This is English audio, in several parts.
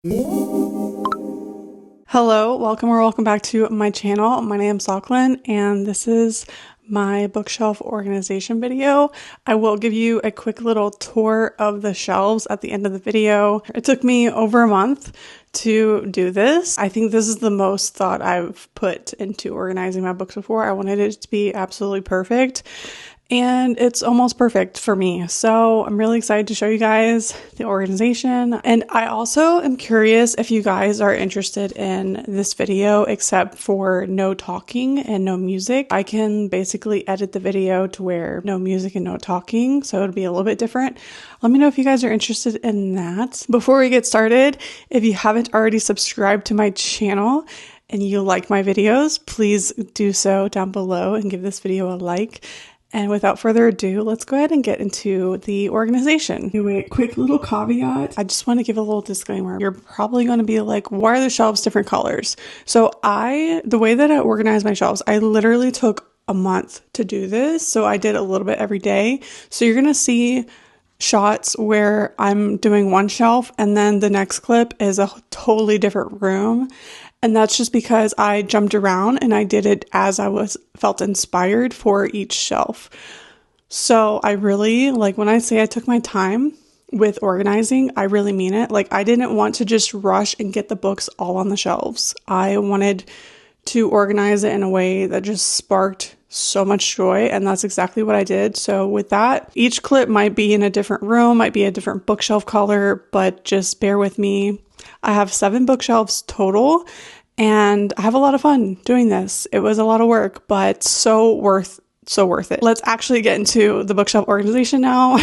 Hello, welcome back to my channel. My name is Lachlan and this is my bookshelf organization video. I will give you a quick little tour of the shelves at the end of the video. It took me over a month to do this. I think this is the most thought I've put into organizing my books before. I wanted it to be absolutely perfect. And it's almost perfect for me. So I'm really excited to show you guys the organization. And I also am curious if you guys are interested in this video, except for no talking and no music. I can basically edit the video to where no music and no talking. So it'll be a little bit different. Let me know if you guys are interested in that. Before we get started, if you haven't already subscribed to my channel and you like my videos, please do so down below and give this video a like. And without further ado, let's go ahead and get into the organization. Anyway, quick little caveat. I just want to give a little disclaimer. You're probably going to be like, why are the shelves different colors? So the way that I organize my shelves, I literally took a month to do this. So I did a little bit every day. So you're going to see shots where I'm doing one shelf and then the next clip is a totally different room. And that's just because I jumped around and I did it as I felt inspired for each shelf. So I really, like when I say I took my time with organizing, I really mean it. Like I didn't want to just rush and get the books all on the shelves. I wanted to organize it in a way that just sparked so much joy, and that's exactly what I did. So with that, each clip might be in a different room, might be a different bookshelf color, but just bear with me. I have 7 bookshelves total, and I have a lot of fun doing this. It was a lot of work, but so worth it. Let's actually get into the bookshelf organization now.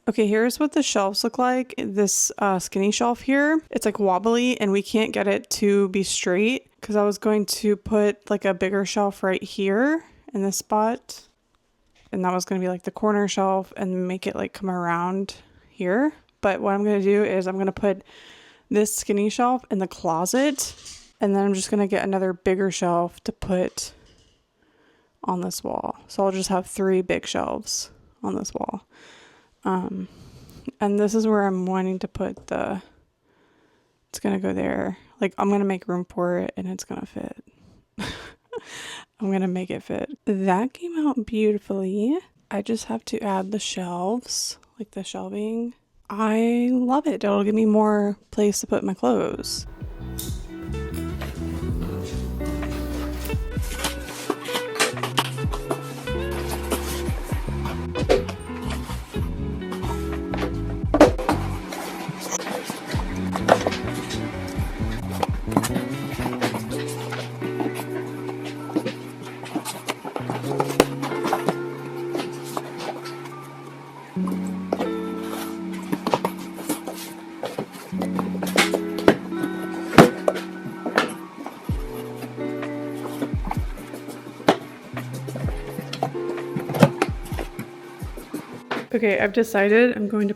Okay, here's what the shelves look like. This skinny shelf here, it's like wobbly and we can't get it to be straight because I was going to put like a bigger shelf right here in this spot. And that was going to be like the corner shelf and make it like come around here. But what I'm going to do is I'm going to put this skinny shelf in the closet. And then I'm just going to get another bigger shelf to put on this wall. So I'll just have 3 big shelves on this wall. And this is where I'm wanting to put it's going to go there. Like I'm going to make room for it and it's going to fit. I'm going to make it fit. That came out beautifully. I just have to add the shelves, like the shelving. I love it. It'll give me more place to put my clothes. Okay, I've decided I'm going to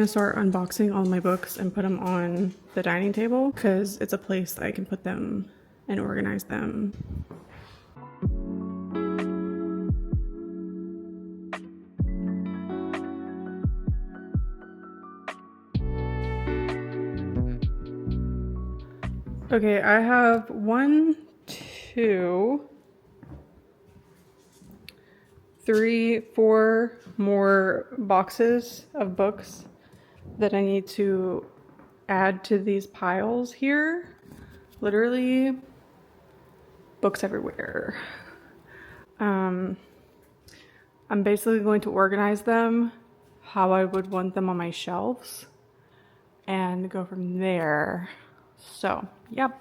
start unboxing all my books and put them on the dining table because it's a place that I can put them and organize them. Okay, I have 1, 2, 3, 4 more boxes of books that I need to add to these piles here. Literally, books everywhere. I'm basically going to organize them how I would want them on my shelves and go from there. So, yep.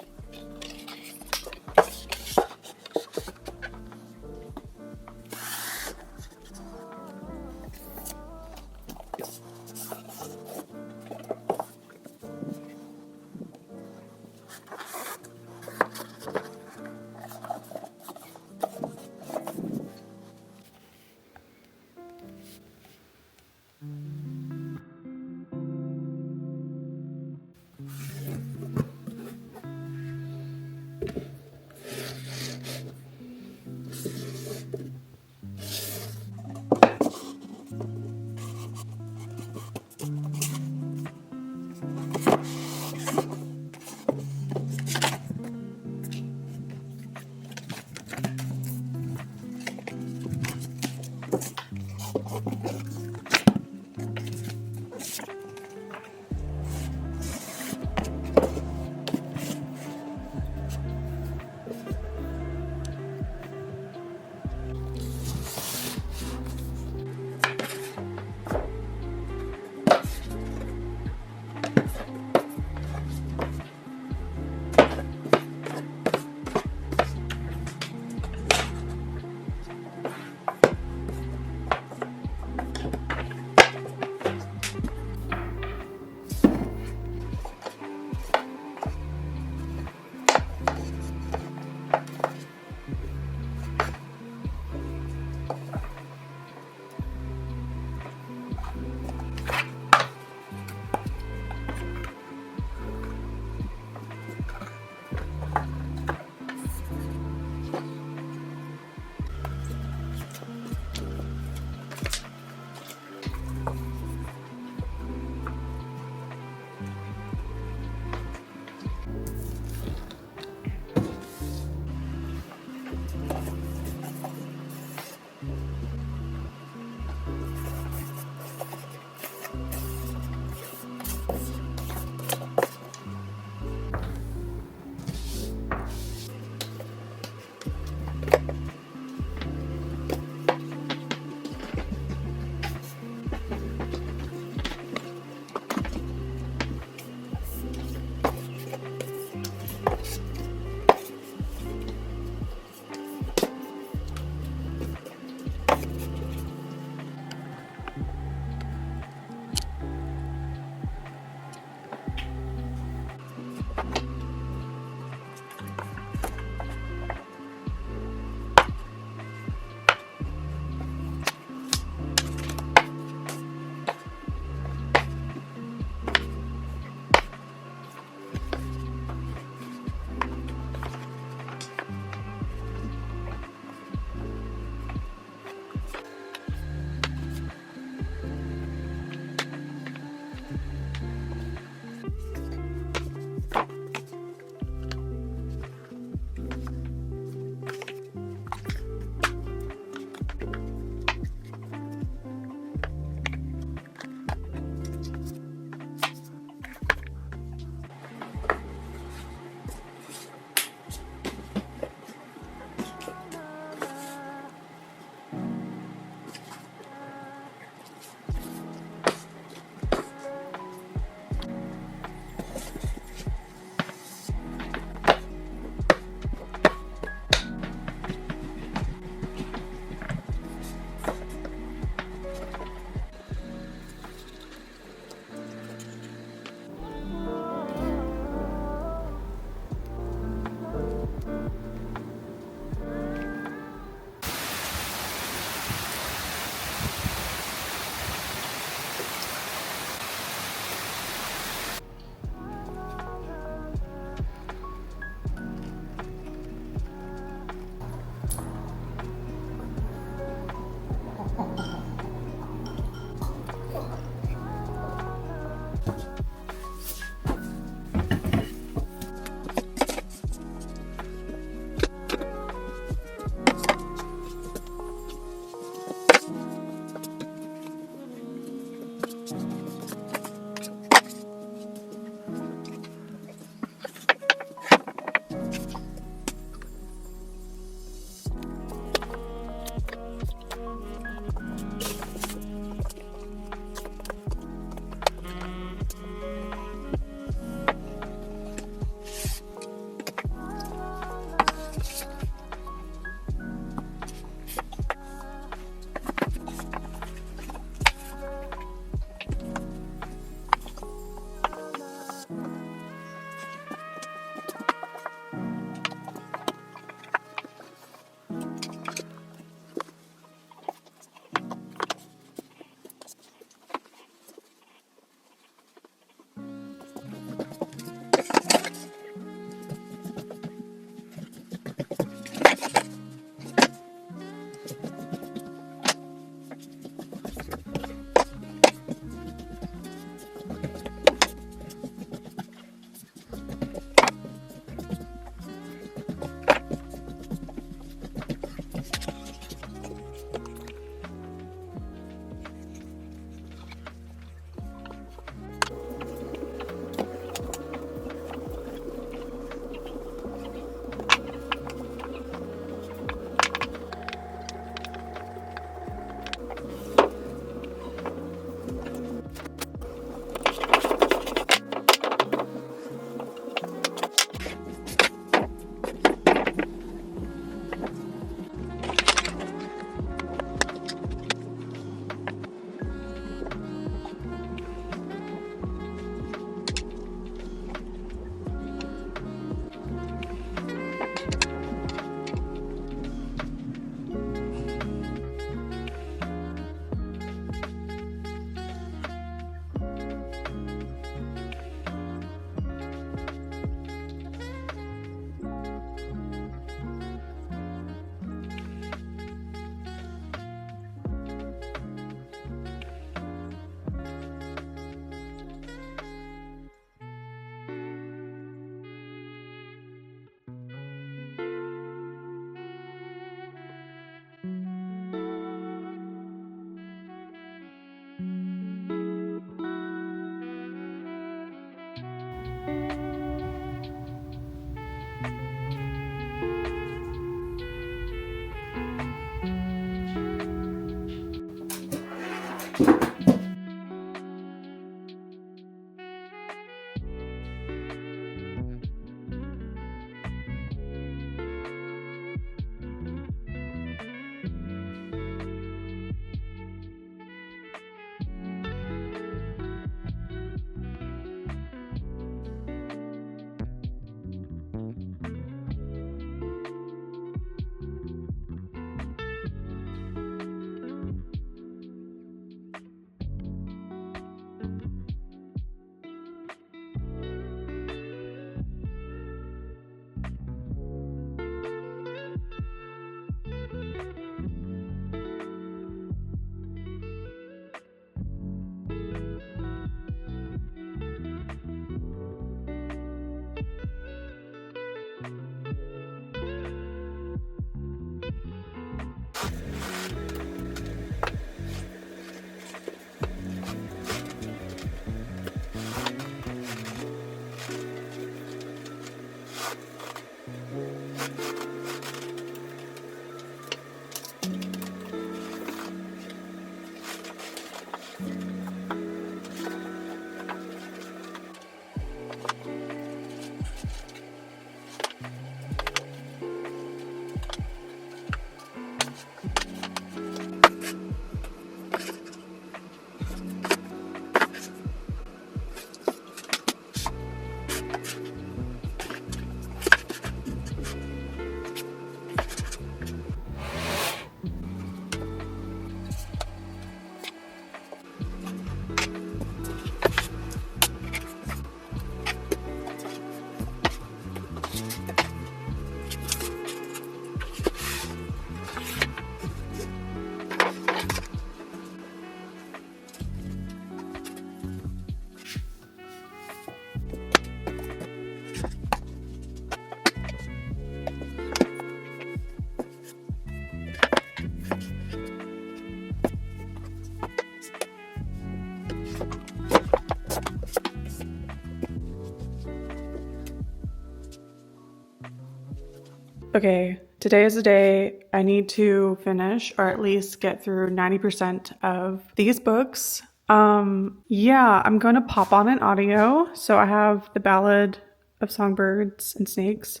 Okay, today is the day I need to finish or at least get through 90% of these books. Yeah, I'm going to pop on an audio. So I have The Ballad of Songbirds and Snakes.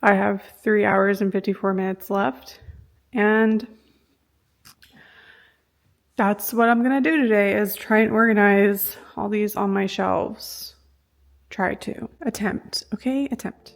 I have 3 hours and 54 minutes left. And that's what I'm going to do today is try and organize all these on my shelves. Try to. Attempt. Okay? Attempt.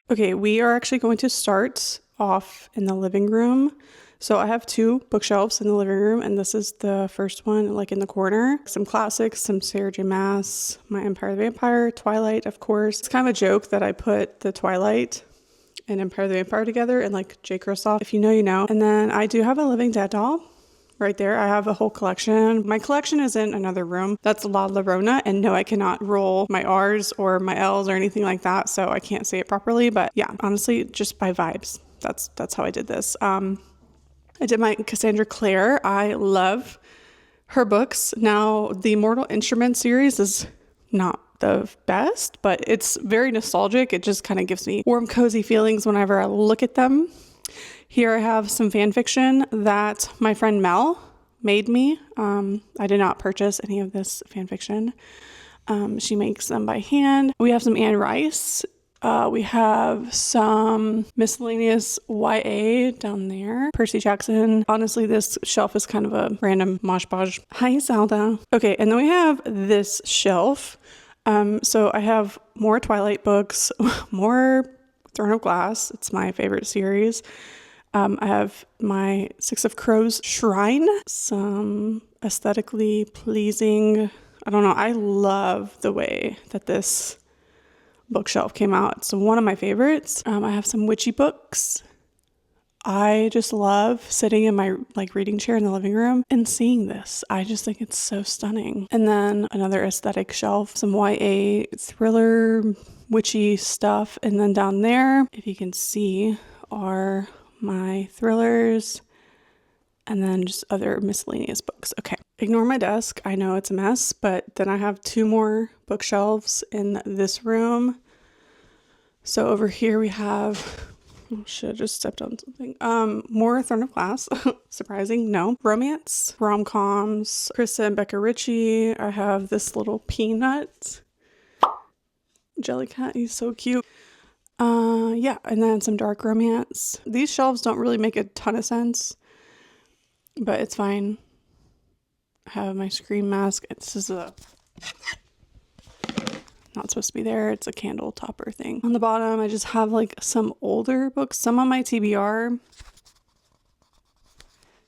Okay, we are actually going to start off in the living room. So I have 2 bookshelves in the living room, and this is the first one, like in the corner. Some classics, some Sarah J. Maas, My Empire the Vampire, Twilight, of course. It's kind of a joke that I put the Twilight and Empire the Vampire together and like J. Kristoff. If you know, you know. And then I do have a Living Dead doll. Right there, I have a whole collection. My collection is in another room. That's La Llorona, and no, I cannot roll my R's or my L's or anything like that, so I can't say it properly. But yeah, honestly, just by vibes. That's how I did this. I did my Cassandra Clare. I love her books. Now, the Mortal Instruments series is not the best, but it's very nostalgic. It just kind of gives me warm, cozy feelings whenever I look at them. Here I have some fan fiction that my friend Mel made me. I did not purchase any of this fan fiction. She makes them by hand. We have some Anne Rice. We have some miscellaneous YA down there. Percy Jackson. Honestly, this shelf is kind of a random mosh podge. Hi, Zelda. Okay, and then we have this shelf. So I have more Twilight books, more Throne of Glass. It's my favorite series. I have my Six of Crows shrine, some aesthetically pleasing. I don't know. I love the way that this bookshelf came out. It's one of my favorites. I have some witchy books. I just love sitting in my reading chair in the living room and seeing this. I just think it's so stunning. And then another aesthetic shelf, some YA thriller witchy stuff. And then down there, if you can see, are my thrillers and then just other miscellaneous books. Okay. Ignore my desk. I know it's a mess, but then I have 2 more bookshelves in this room. So over here we have, oh shit, I just stepped on something. More Throne of Glass. Surprising, no. Romance, rom-coms, Krista and Becca Ritchie. I have this little peanut. Jellycat, he's so cute. Yeah, and then some dark romance. These shelves don't really make a ton of sense, but it's fine. I have my Scream mask. This is not supposed to be there. It's a candle topper thing. On the bottom, I just have like some older books, some on my TBR.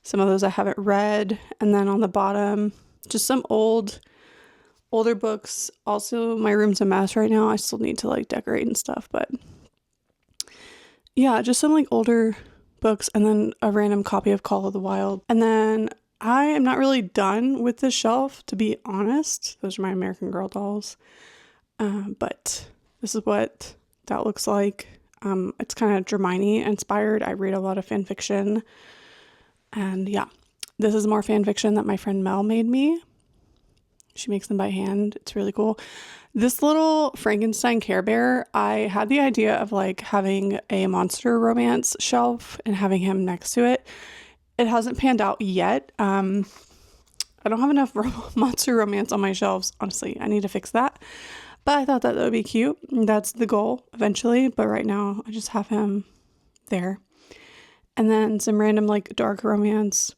Some of those I haven't read. And then on the bottom, just some older books. Also, my room's a mess right now. I still need to like decorate and stuff, but yeah, just some like older books and then a random copy of Call of the Wild. And then I am not really done with this shelf, to be honest. Those are my American Girl dolls. But this is what that looks like. It's kind of Hermione inspired. I read a lot of fan fiction. And yeah, this is more fan fiction that my friend Mel made me. She makes them by hand. It's really cool. This little Frankenstein Care Bear, I had the idea of like having a monster romance shelf and having him next to it. It hasn't panned out yet. I don't have enough monster romance on my shelves. Honestly, I need to fix that. But I thought that would be cute. That's the goal eventually. But right now, I just have him there. And then some random like dark romance,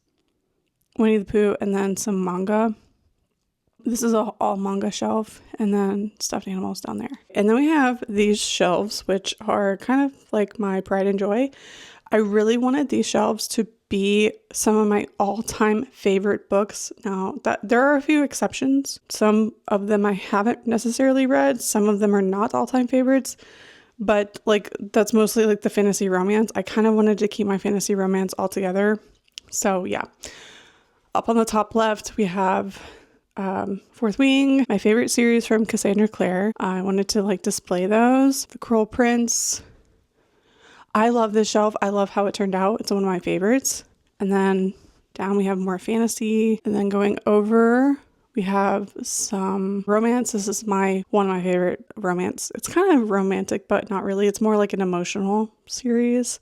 Winnie the Pooh, and then some manga. This is a all manga shelf, and then stuffed animals down there. And then we have these shelves, which are kind of like my pride and joy. I really wanted these shelves to be some of my all-time favorite books. Now, that there are a few exceptions. Some of them I haven't necessarily read. Some of them are not all-time favorites, but like that's mostly like the fantasy romance. I kind of wanted to keep my fantasy romance all together. So yeah. Up on the top left, we have Fourth Wing, my favorite series from Cassandra Clare. I wanted to like display those. The Cruel Prince. I love this shelf. I love how it turned out. It's one of my favorites. And then down we have more fantasy. And then going over, we have some romance. This is one of my favorite romance. It's kind of romantic, but not really. It's more like an emotional series.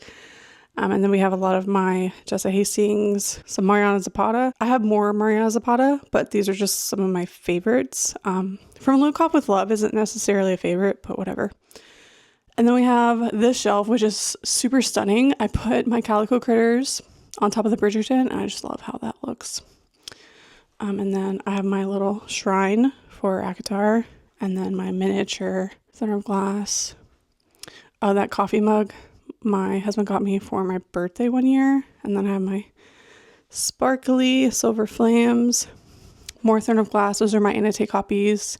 And then we have a lot of my Jessa Hastings, some Mariana Zapata. I have more Mariana Zapata, but these are just some of my favorites. From Luke Off with Love isn't necessarily a favorite, but whatever. And then we have this shelf, which is super stunning. I put my Calico Critters on top of the Bridgerton, and I just love how that looks. And then I have my little shrine for Akatar, and then my miniature Throne of Glass. Oh, that coffee mug my husband got me for my birthday one year. And then I have my sparkly silver flames, more Throne of Glass. Those are my annotated copies.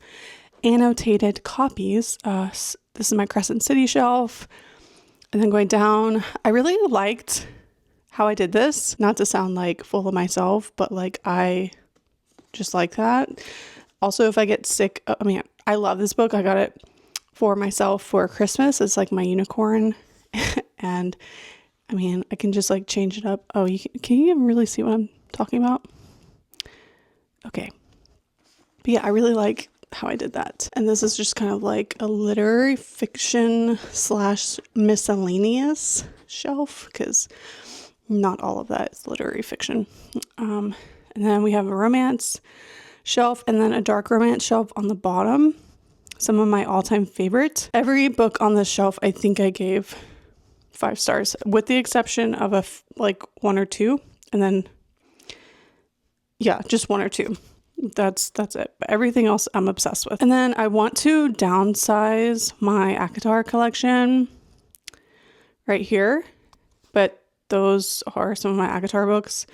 This is my Crescent City shelf. And then going down, I really liked how I did this. Not to sound like full of myself, but like I just like that. Also, if I get sick, I love this book. I got it for myself for Christmas. It's like my unicorn. And I can just like change it up. Oh, can you even really see what I'm talking about? Okay. But yeah, I really like how I did that. And this is just kind of like a literary fiction / miscellaneous shelf, because not all of that is literary fiction. And then we have a romance shelf and then a dark romance shelf on the bottom. Some of my all-time favorites. Every book on this shelf, I think I gave 5 stars, with the exception of one or two. And then, yeah, just 1 or 2. That's it. But everything else I'm obsessed with. And then I want to downsize my ACOTAR collection right here. But those are some of my ACOTAR books.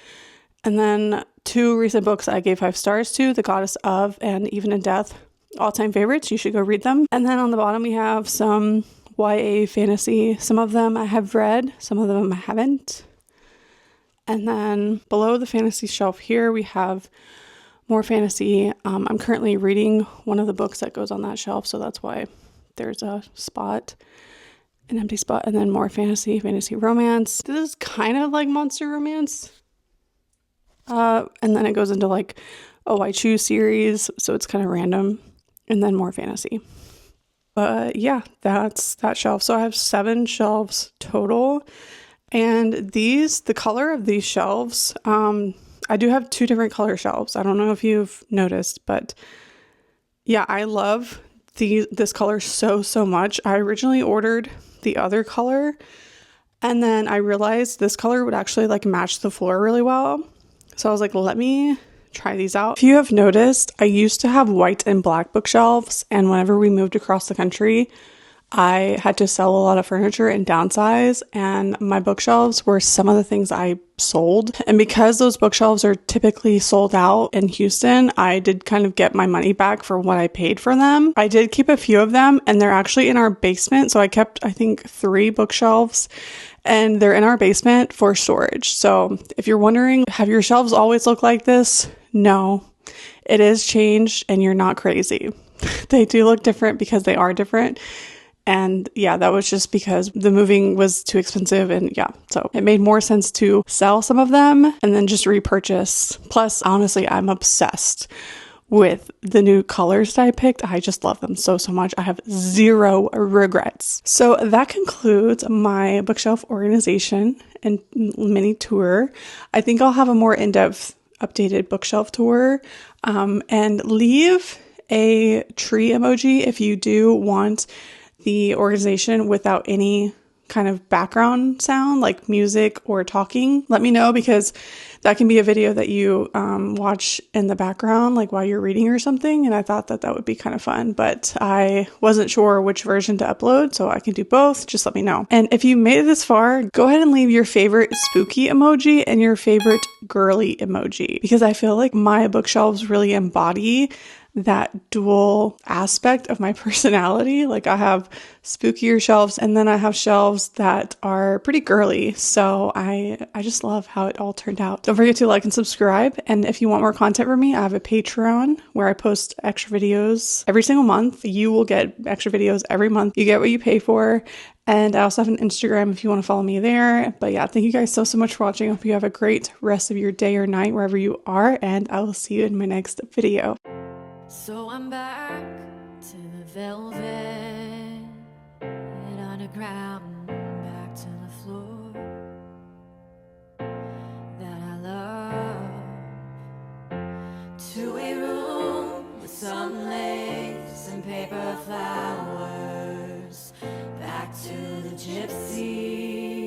And then 2 recent books I gave 5 stars to, The Goddess of and Even in Death. All-time favorites. You should go read them. And then on the bottom we have some YA fantasy. Some of them I have read. Some of them I haven't. And then below the fantasy shelf here we have more fantasy. I'm currently reading one of the books that goes on that shelf, so that's why there's an empty spot. And then more fantasy romance. This is kind of like monster romance. And then it goes into like I Choose series, so it's kind of random. And then more fantasy. But yeah, that's that shelf. So I have 7 shelves total. And the color of these shelves, I do have 2 different color shelves. I don't know if you've noticed, but yeah, I love this color so much. I originally ordered the other color, and then I realized this color would actually like match the floor really well. So I was like, let me try these out. If you have noticed, I used to have white and black bookshelves, and whenever we moved across the country, I had to sell a lot of furniture and downsize, and my bookshelves were some of the things I sold. And because those bookshelves are typically sold out in Houston, I did kind of get my money back for what I paid for them. I did keep a few of them, and they're actually in our basement. So I kept, I think, 3 bookshelves, and they're in our basement for storage. So if you're wondering, have your shelves always looked like this? No, it is changed, and you're not crazy. They do look different because they are different. And yeah, that was just because the moving was too expensive. And yeah, so it made more sense to sell some of them and then just repurchase. Plus, honestly, I'm obsessed with the new colors that I picked. I just love them so much. I have 0 regrets. So that concludes my bookshelf organization and mini tour. I think I'll have a more in-depth updated bookshelf tour, and leave a tree emoji if you do want the organization without any kind of background sound like music or talking. Let me know, because that can be a video that you watch in the background, like while you're reading or something. And I thought that would be kind of fun, but I wasn't sure which version to upload, so I can do both. Just let me know. And if you made it this far, go ahead and leave your favorite spooky emoji and your favorite girly emoji, because I feel like my bookshelves really embody that dual aspect of my personality. Like I have spookier shelves, and then I have shelves that are pretty girly. So I just love how it all turned out. Don't forget to like and subscribe. And if you want more content from me, I have a Patreon where I post extra videos every single month. You will get extra videos every month. You get what you pay for. And I also have an Instagram if you want to follow me there. But yeah, thank you guys so much for watching. I hope you have a great rest of your day or night wherever you are. And I will see you in my next video. So I'm back to the velvet underground, back to the floor that I love, to a room with some lace and paper flowers, back to the gypsy